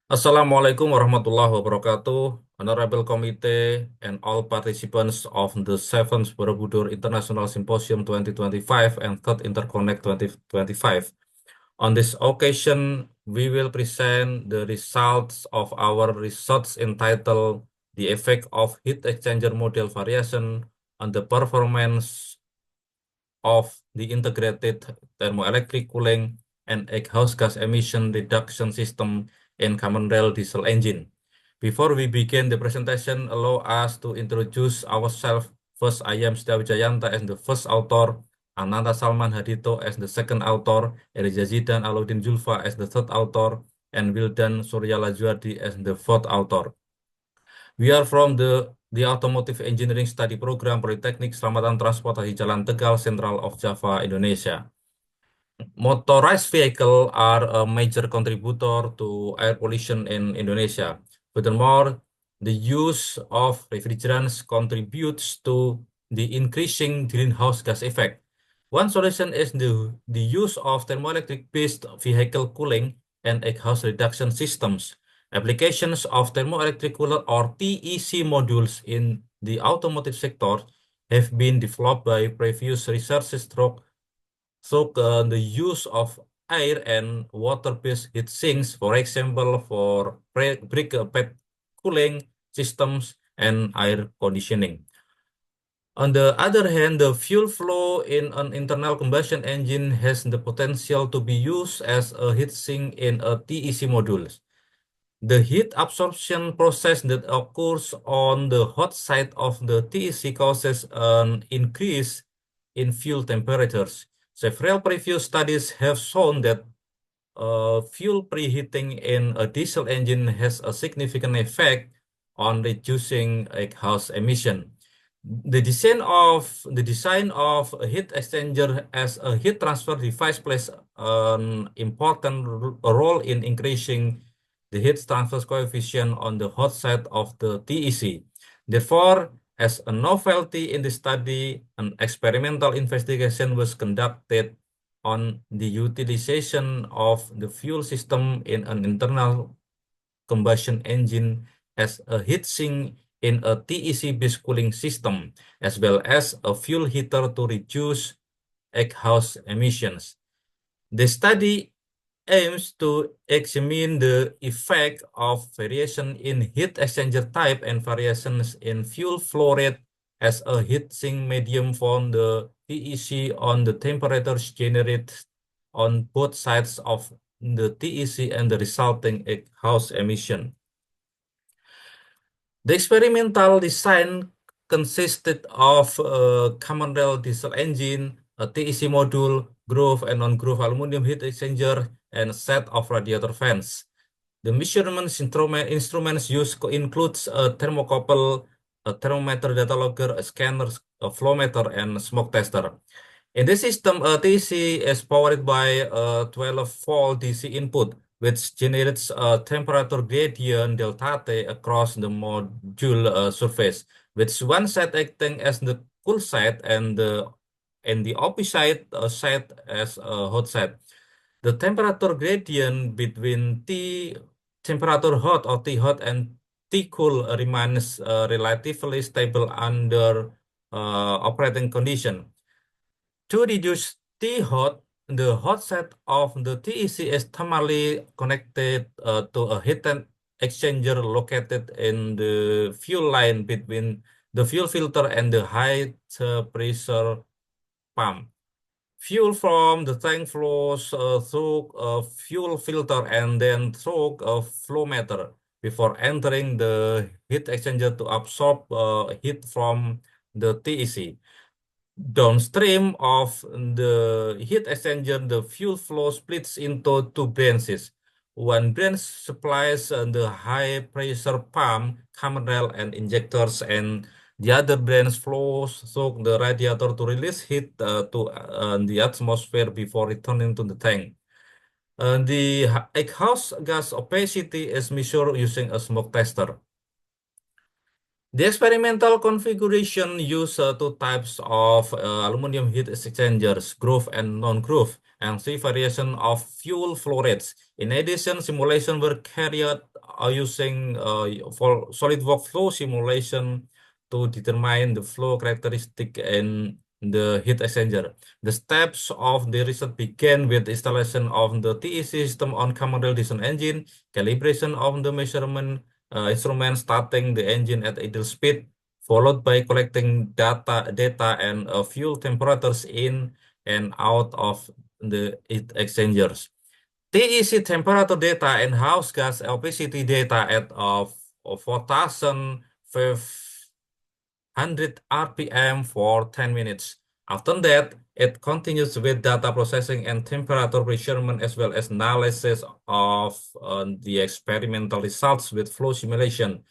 Assalamualaikum warahmatullahi wabarakatuh, Honorable Committee and all participants of the 7th Borobudur International Symposium 2025 and 3rd Interconnect 2025. On this occasion, we will present the results of our research entitled The Effect of Heat Exchanger Model Variation on the Performance of the Integrated Thermoelectric Cooling and Exhaust Gas Emission Reduction System in Common Rail Diesel Engine. Before we begin the presentation, allow us to introduce ourselves. First, I am Setiawi Jayanta as the first author, Ananta Salman Hadito as the second author, Eliza Zidan Alauddin Julfa as the third author, and Wildan Surya Lajuardi as the fourth author. We are from the Automotive Engineering Study Program Politeknik Selamatan Transportasi Jalan Tegal, Central of Java, Indonesia. Motorized vehicles are a major contributor to air pollution in Indonesia. Furthermore, the use of refrigerants contributes to the increasing greenhouse gas effect. One solution is the use of thermoelectric-based vehicle cooling and exhaust reduction systems. Applications of thermoelectric cooler or TEC modules in the automotive sector have been developed by previous researchers through the use of air and water-based heat sinks, for example, for brick bed cooling systems and air conditioning. On the other hand, the fuel flow in an internal combustion engine has the potential to be used as a heat sink in a TEC module. The heat absorption process that occurs on the hot side of the TEC causes an increase in fuel temperatures. Several previous studies have shown that fuel preheating in a diesel engine has a significant effect on reducing exhaust emission. The design of a heat exchanger as a heat transfer device plays an important role in increasing the heat transfer coefficient on the hot side of the TEC. Therefore, as a novelty in the study, an experimental investigation was conducted on the utilization of the fuel system in an internal combustion engine as a heat sink in a TEC-based cooling system, as well as a fuel heater to reduce exhaust emissions. The study aims to examine the effect of variation in heat exchanger type and variations in fuel flow rate as a heat sink medium from the TEC on the temperatures generated on both sides of the TEC and the resulting exhaust emission. The experimental design consisted of a common rail diesel engine, a TEC module, groove and non-groove aluminum heat exchanger, and a set of radiator fans. The measurement instruments used includes a thermocouple, a thermometer data logger, a scanner, a flow meter, and a smoke tester. In this system, a TC is powered by a 12-volt DC input, which generates a temperature gradient delta T across the module surface, with one side acting as the cool side and the opposite side as a hot side. The temperature gradient between T temperature hot or T hot and T cool remains relatively stable under operating condition. To reduce T hot, the hot side of the TEC is thermally connected to a heat exchanger located in the fuel line between the fuel filter and the high pressure pump. Fuel from the tank flows through a fuel filter and then through a flow meter before entering the heat exchanger to absorb heat from the TEC. Downstream of the heat exchanger, the fuel flow splits into two branches. One branch supplies the high pressure pump, common rail, and injectors, and the other branch flows through the radiator to release heat to the atmosphere before returning to the tank. The exhaust gas opacity is measured using a smoke tester. The experimental configuration used two types of aluminum heat exchangers, groove and non-groove, and three variations of fuel flow rates. In addition, simulations were carried using for SolidWorks flow simulation to determine the flow characteristic in the heat exchanger. The steps of the research began with installation of the TEC system on common rail diesel engine, calibration of the measurement instrument starting the engine at idle speed, followed by collecting data and fuel temperatures in and out of the heat exchangers. TEC temperature data and house gas LPCT data at 4,500 RPM for 10 minutes. After that, it continues with data processing and temperature measurement as well as analysis of the experimental results with flow simulation.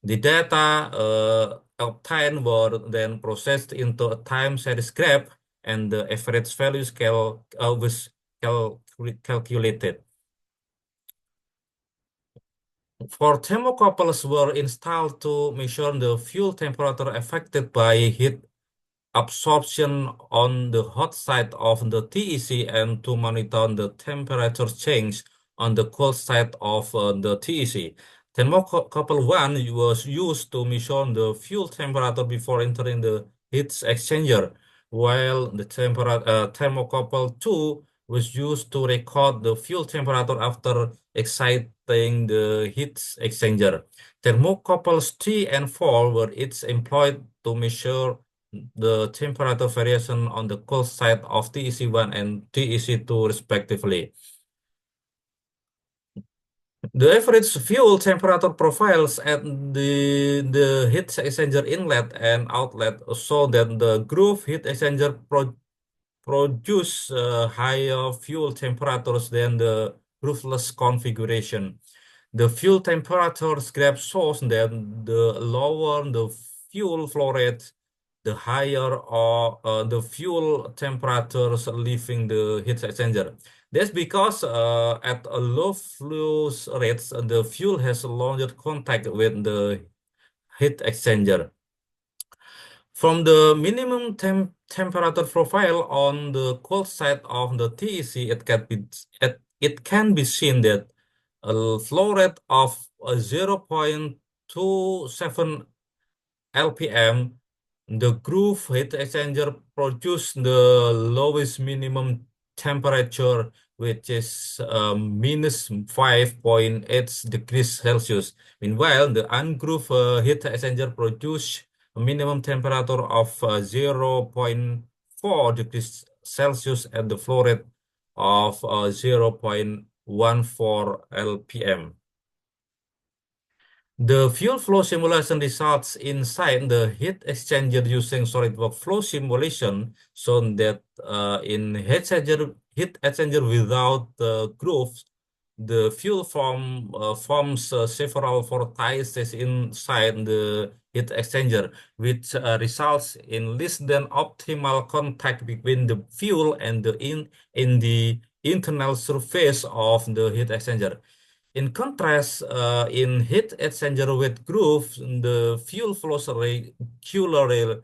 The data obtained were then processed into a time series graph and the average value scale was calculated. Four thermocouples were installed to measure the fuel temperature affected by heat absorption on the hot side of the TEC and to monitor the temperature change on the cold side of the TEC. Thermocouple 1 was used to measure the fuel temperature before entering the heat exchanger, while the thermocouple 2 was used to record the fuel temperature after exciting the heat exchanger. Thermocouples 3 and 4 were each employed to measure the temperature variation on the cold side of TEC1 and TEC2 respectively. The average fuel temperature profiles at the heat exchanger inlet and outlet show that the groove heat exchanger produce higher fuel temperatures than the roofless configuration. The fuel temperatures graph shows that the lower the fuel flow rate, the higher the fuel temperatures leaving the heat exchanger. That's because at a low flow rates, the fuel has longer contact with the heat exchanger. From the minimum temperature profile on the cold side of the TEC, it can be seen that a flow rate of 0.27 LPM, the groove heat exchanger produce the lowest minimum temperature, which is minus 5.8 degrees Celsius. Meanwhile, the ungrooved heat exchanger produce a minimum temperature of 0.4 degrees Celsius at the flow rate of 0.14 LPM. The fuel flow simulation results inside the heat exchanger using SolidWorks flow simulation shown that in heat exchanger without grooves, the fuel forms several vortices inside the heat exchanger, which results in less than optimal contact between the fuel and in the internal surface of the heat exchanger. In contrast, in heat exchanger with grooves, the fuel flows regular,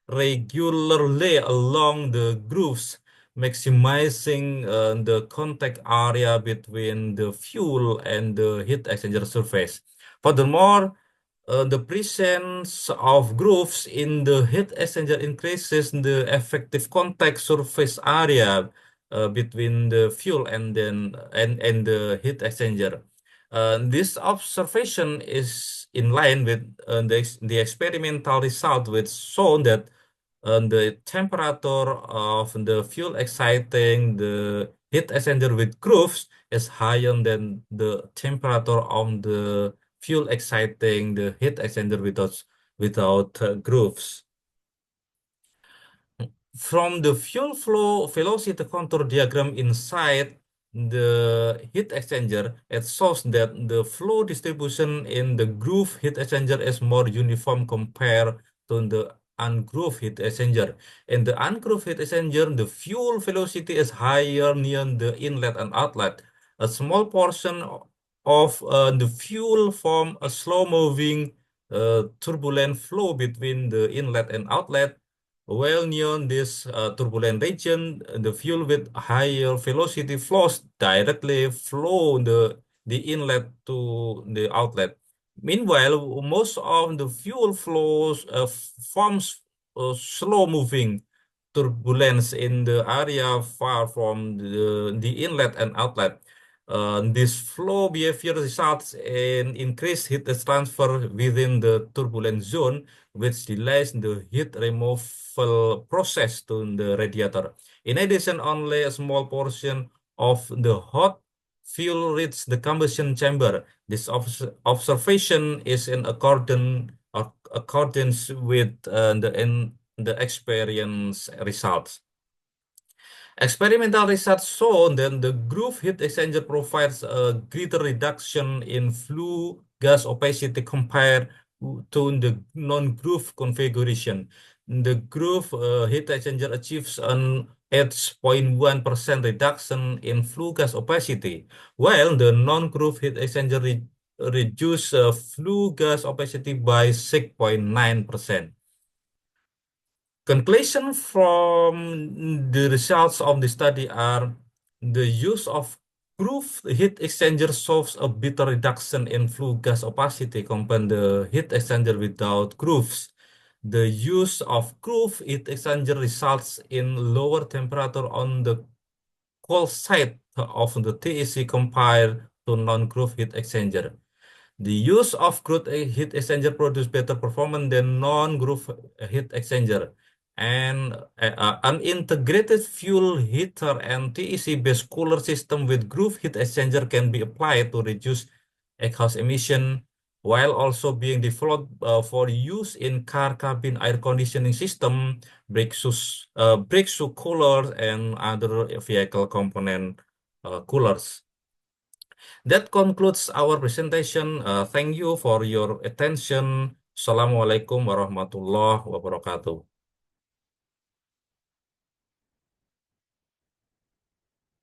regularly along the grooves, maximizing the contact area between the fuel and the heat exchanger surface. Furthermore, the presence of grooves in the heat exchanger increases the effective contact surface area between the fuel and the heat exchanger. This observation is in line with the experimental result, which shown that the temperature of the fuel exciting the heat exchanger with grooves is higher than the temperature of the fuel exciting the heat exchanger without grooves. From the fuel flow velocity contour diagram inside the heat exchanger, it shows that the flow distribution in the groove heat exchanger is more uniform compared to the ungrooved heat exchanger. In the ungrooved heat exchanger, the fuel velocity is higher near the inlet and outlet. A small portion of the fuel form a slow-moving turbulent flow between the inlet and outlet. Well, near this turbulent region, the fuel with higher velocity flows directly flow the inlet to the outlet. Meanwhile, most of the fuel flows forms slow-moving turbulence in the area far from the inlet and outlet. This flow behavior results in increased heat transfer within the turbulent zone, which delays the heat removal process to the radiator. In addition, only a small portion of the hot fuel reaches the combustion chamber. This observation is in accordance with the experience results. Experimental research shown that the groove heat exchanger provides a greater reduction in flue gas opacity compared to the non-groove configuration. The groove heat exchanger achieves an 8.1% reduction in flue gas opacity, while the non-groove heat exchanger reduce flue gas opacity by 6.9%. Conclusion from the results of the study are the use of groove heat exchanger shows a better reduction in flue gas opacity compared to the heat exchanger without grooves. The use of groove heat exchanger results in lower temperature on the cold side of the TEC compared to non-groove heat exchanger. The use of groove heat exchanger produce better performance than non-groove heat exchanger. And an integrated fuel heater and TEC-based cooler system with groove heat exchanger can be applied to reduce exhaust emission while also being developed for use in car cabin air conditioning system, brake shoe coolers, and other vehicle component coolers. That concludes our presentation. Thank you for your attention. Assalamualaikum warahmatullahi wabarakatuh.